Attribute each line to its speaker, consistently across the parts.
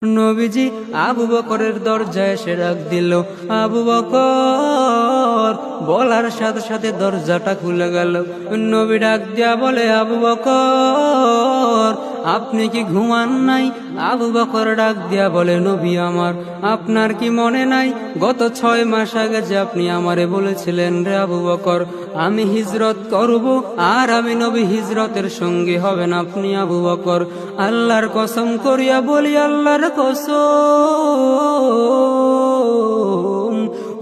Speaker 1: নবীজি আবু বকরের দরজায় এসে ডাক দিল, আবু বকর। বলার সাথে সাথে দরজাটা খুলে গেল। নবী ডাক দিয়া বলে, আবু বকর আপনি কি ঘুমান নাই? আবু বকর ডাক দিয়া বলে, নবী আমার, আপনার কি মনে নাই গত 6 মাস আগে যে আপনি আমারে বলেছিলেন, রে আবু বকর আমি হিজরত করব আর আমি নবী হিজরতের সঙ্গী হবেন আপনি আবু বকর। আল্লাহর কসম করিয়া বলি, আল্লাহর কসম,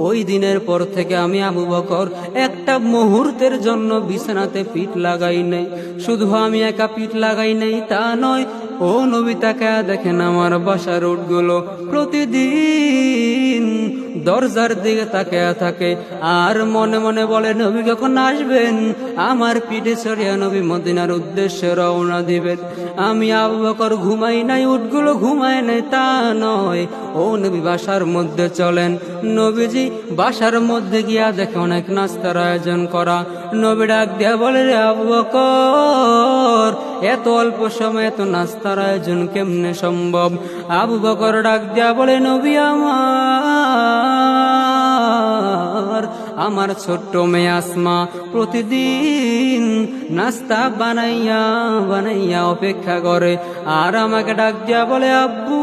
Speaker 1: ওই দিনের পর থেকে আমি আবু বকর একটা মুহূর্তের জন্য বিছানাতে পিঠ লাগাই নাই। শুধু আমি একা পিঠ লাগাই নাই তা নয়, ও নবী তাকায়া দেখেন আমার বাসার উটগুলো প্রতিদিন দরজার দিকে তাকায়া থাকে আর মনে মনে বলে, নবী কখন আসবেন? আমার পিঠে চড়িয়া নবী মদিনার উদ্দেশ্যে রওনা দিবেন। আমি আবু বকর ঘুমাই নাই, উটগুলো ঘুমায় নাই তা নয়, ও নবী বাসার মধ্যে চলেন। নবীজি বাসার মধ্যে গিয়া দেখে অনেক নাস্তার আয়োজন করা। নবী ডাক দিয়া বলে, রে আবু বকর এত অল্প সময় এত নাস্তার আয়োজন কেমনে সম্ভব? আবু বকর ডাক দিয়া বলে, নবী আমার ছোট্ট মেয়ে আসমা প্রতিদিন নাস্তা বানাইয়া বানাইয়া অপেক্ষা করে আর আমাকে ডাক দিয়া বলে, আব্বু